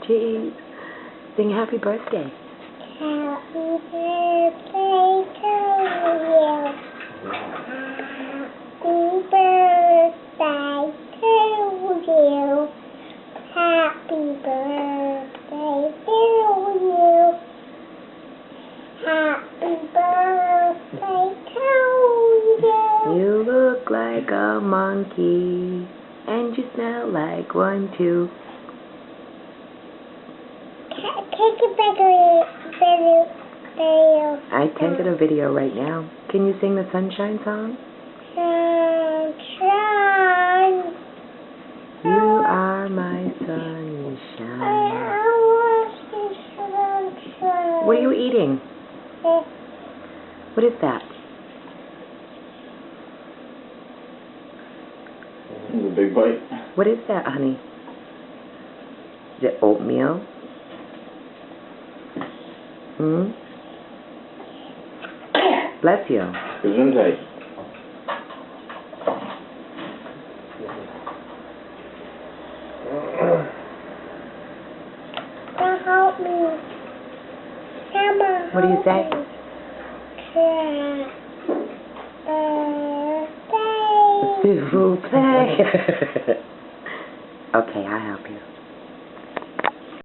Cheese. Sing happy birthday. Happy birthday to you. Happy birthday to you. Happy birthday to you. Happy birthday to you. You look like a monkey, and you smell like one too. Take a video. I'm taking a video right now. Can you sing the Sunshine song? Sunshine. You are my sunshine. I want the sunshine. What are you eating? What is that? A big bite. What is that, honey? Is it oatmeal? Bless you. Gesundheit. Help me. Mama, What do you say? Birthday. S'il vous plaît. Okay, I'll help you.